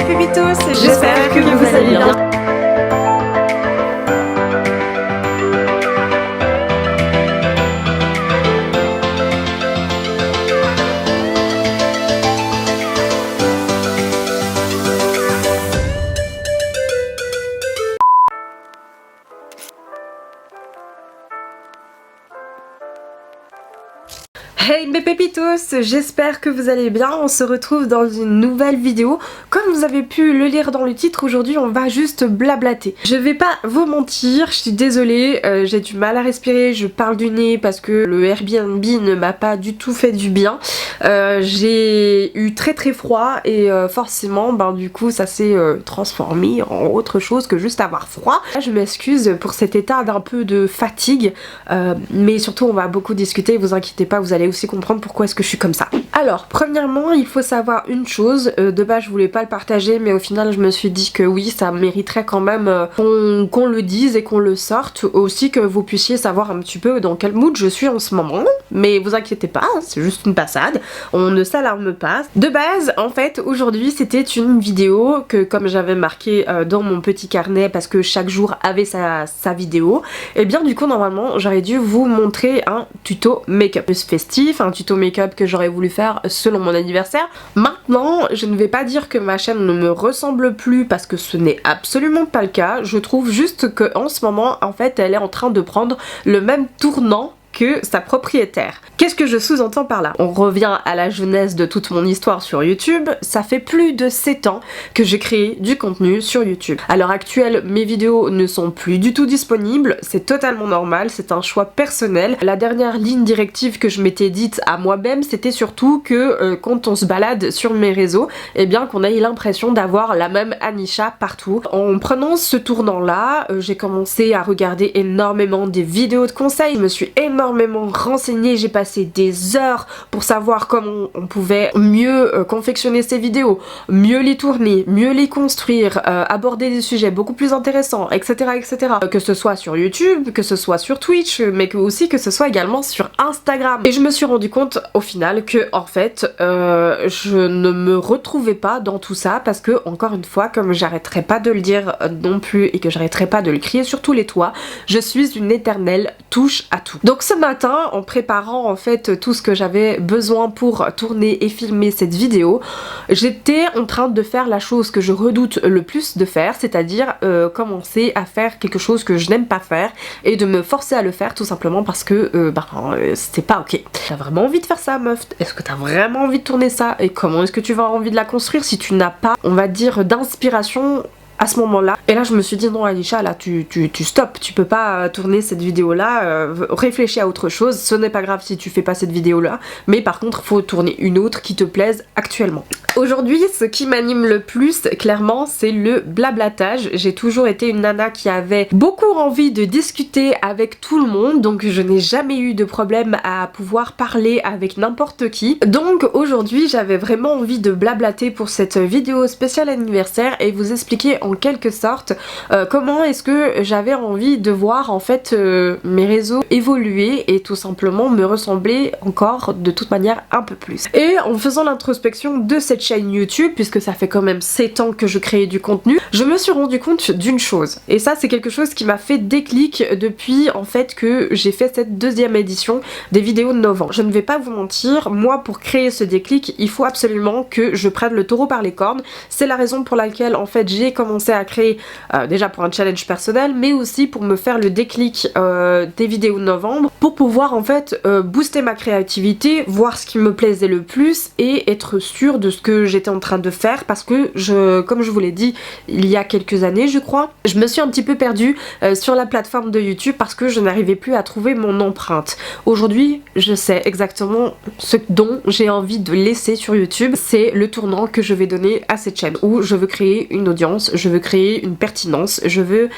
pépitos, j'espère que vous allez bien. Hey mes pépitos, j'espère que vous allez bien, on se retrouve dans une nouvelle vidéo. Comme vous avez pu le lire dans le titre, aujourd'hui on va juste blablater. Je vais pas vous mentir, je suis désolée, j'ai du mal à respirer, je parle du nez parce que le Airbnb ne m'a pas du tout fait du bien. J'ai eu très froid et forcément du coup ça s'est transformé en autre chose que juste avoir froid. Je m'excuse pour cet état d'un peu de fatigue, mais surtout on va beaucoup discuter, vous inquiétez pas, vous allez aussi comprendre pourquoi est-ce que je suis comme ça. Alors premièrement il faut savoir une chose, de base je voulais pas le partager mais au final je me suis dit que oui ça mériterait quand même qu'on le dise et qu'on le sorte, aussi que vous puissiez savoir un petit peu dans quel mood je suis en ce moment, mais vous inquiétez pas, c'est juste une passade, on ne s'alarme pas. De base en fait aujourd'hui c'était une vidéo que comme j'avais marqué dans mon petit carnet parce que chaque jour avait sa vidéo, et bien du coup normalement j'aurais dû vous montrer un tuto make-up plus festif, un tuto make-up que j'aurais voulu faire selon mon anniversaire. Maintenant je ne vais pas dire que ma chaîne ne me ressemble plus parce que ce n'est absolument pas le cas, je trouve juste que en ce moment en fait elle est en train de prendre le même tournant que sa propriétaire. Qu'est-ce que je sous-entends par là? On revient à la jeunesse de toute mon histoire sur YouTube, ça fait plus de 7 ans que j'ai créé du contenu sur YouTube. À l'heure actuelle, mes vidéos ne sont plus du tout disponibles, c'est totalement normal, c'est un choix personnel. La dernière ligne directive que je m'étais dite à moi-même, c'était surtout que quand on se balade sur mes réseaux, eh bien qu'on ait l'impression d'avoir la même Anisha partout. En prenant ce tournant-là, j'ai commencé à regarder énormément des vidéos de conseils, je me suis énormément renseignée, j'ai passé des heures pour savoir comment on pouvait mieux confectionner ces vidéos, mieux les tourner, mieux les construire, aborder des sujets beaucoup plus intéressants, etc. etc. Que ce soit sur YouTube, que ce soit sur Twitch, mais aussi que ce soit également sur Instagram. Et je me suis rendu compte au final que en fait je ne me retrouvais pas dans tout ça parce que encore une fois, comme j'arrêterai pas de le dire non plus et que j'arrêterai pas de le crier sur tous les toits, je suis une éternelle touche à tout. Donc ce matin, en préparant en fait tout ce que j'avais besoin pour tourner et filmer cette vidéo, j'étais en train de faire la chose que je redoute le plus de faire, c'est-à-dire commencer à faire quelque chose que je n'aime pas faire et de me forcer à le faire tout simplement parce que c'était pas ok. T'as vraiment envie de faire ça meuf? Est-ce que t'as vraiment envie de tourner ça? Et comment est-ce que tu vas avoir envie de la construire si tu n'as pas, on va dire, d'inspiration à ce moment-là? Et là je me suis dit non Anisha, là tu stops, tu peux pas tourner cette vidéo là, réfléchis à autre chose, ce n'est pas grave si tu fais pas cette vidéo là, mais par contre faut tourner une autre qui te plaise actuellement. Aujourd'hui ce qui m'anime le plus clairement c'est le blablatage. J'ai toujours été une nana qui avait beaucoup envie de discuter avec tout le monde, donc je n'ai jamais eu de problème à pouvoir parler avec n'importe qui. Donc aujourd'hui j'avais vraiment envie de blablater pour cette vidéo spéciale anniversaire et vous expliquer en quelque sorte comment est-ce que j'avais envie de voir en fait mes réseaux évoluer et tout simplement me ressembler encore de toute manière un peu plus. Et en faisant l'introspection de cette chaîne YouTube, puisque ça fait quand même 7 ans que je crée du contenu, je me suis rendu compte d'une chose, et ça c'est quelque chose qui m'a fait déclic depuis en fait que j'ai fait cette deuxième édition des vidéos de novembre. Je ne vais pas vous mentir, moi pour créer ce déclic il faut absolument que je prenne le taureau par les cornes, c'est la raison pour laquelle en fait j'ai commencé à créer déjà pour un challenge personnel mais aussi pour me faire le déclic des vidéos de novembre pour pouvoir en fait booster ma créativité, voir ce qui me plaisait le plus et être sûre de ce que j'étais en train de faire parce que comme je vous l'ai dit il y a quelques années je crois, je me suis un petit peu perdue sur la plateforme de YouTube parce que je n'arrivais plus à trouver mon empreinte. Aujourd'hui je sais exactement ce dont j'ai envie de laisser sur YouTube, c'est le tournant que je vais donner à cette chaîne où je veux créer une audience, je veux créer une pertinence, je veux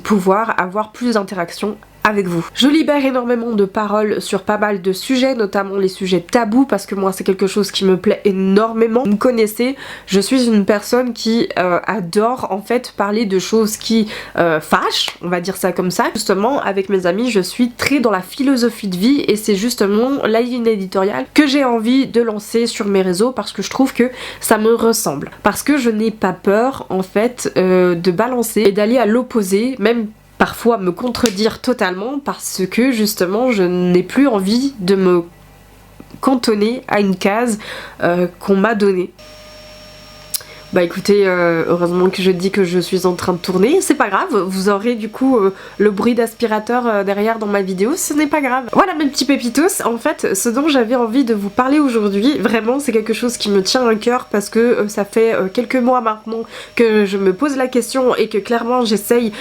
pouvoir avoir plus d'interactions avec vous. Je libère énormément de paroles sur pas mal de sujets, notamment les sujets tabous, parce que moi c'est quelque chose qui me plaît énormément. Vous me connaissez, je suis une personne qui adore en fait parler de choses qui fâchent, on va dire ça comme ça. Justement avec mes amis je suis très dans la philosophie de vie et c'est justement la ligne éditoriale que j'ai envie de lancer sur mes réseaux parce que je trouve que ça me ressemble. Parce que je n'ai pas peur en fait de balancer et d'aller à l'opposé, même parfois me contredire totalement parce que justement je n'ai plus envie de me cantonner à une case qu'on m'a donnée. Bah écoutez, heureusement que je dis que je suis en train de tourner, c'est pas grave, vous aurez du coup le bruit d'aspirateur derrière dans ma vidéo, ce n'est pas grave. Voilà mes petits pépitos, en fait ce dont j'avais envie de vous parler aujourd'hui, vraiment c'est quelque chose qui me tient à cœur parce que ça fait quelques mois maintenant que je me pose la question et que clairement j'essaye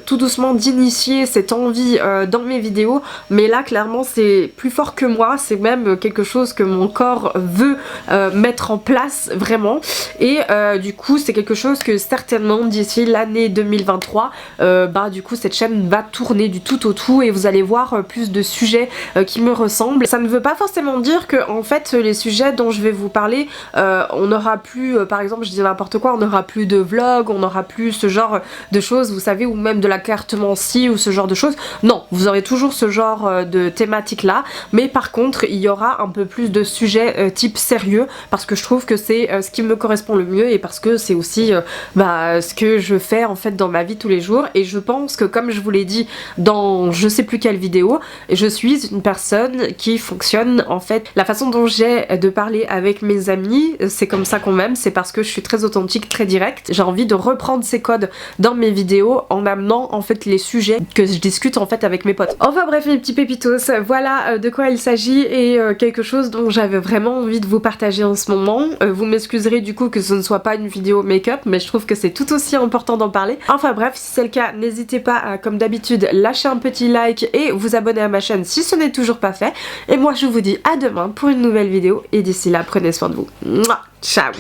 tout doucement d'initier cette envie dans mes vidéos, mais là clairement c'est plus fort que moi, c'est même quelque chose que mon corps veut mettre en place vraiment et du coup c'est quelque chose que certainement d'ici l'année 2023 bah du coup cette chaîne va tourner du tout au tout et vous allez voir plus de sujets qui me ressemblent. Ça ne veut pas forcément dire que en fait les sujets dont je vais vous parler on n'aura plus par exemple je dis n'importe quoi, on n'aura plus de vlog, on n'aura plus ce genre de choses vous savez, ou même de la cartomancie ou ce genre de choses. Non, vous aurez toujours ce genre de thématique là, mais par contre il y aura un peu plus de sujets type sérieux parce que je trouve que c'est ce qui me correspond le mieux et parce que c'est aussi ce que je fais en fait dans ma vie tous les jours et je pense que comme je vous l'ai dit dans je sais plus quelle vidéo, je suis une personne qui fonctionne en fait, la façon dont j'ai de parler avec mes amis c'est comme ça qu'on m'aime, c'est parce que je suis très authentique, très directe, j'ai envie de reprendre ces codes dans mes vidéos en amenant en fait les sujets que je discute en fait avec mes potes. Enfin bref mes petits pépitos, voilà de quoi il s'agit et quelque chose dont j'avais vraiment envie de vous partager en ce moment. Vous m'excuserez du coup que ce ne soit pas une vidéo make-up mais je trouve que c'est tout aussi important d'en parler. Enfin bref, si c'est le cas n'hésitez pas à comme d'habitude lâcher un petit like et vous abonner à ma chaîne si ce n'est toujours pas fait et moi je vous dis à demain pour une nouvelle vidéo et d'ici là prenez soin de vous. Mouah, ciao.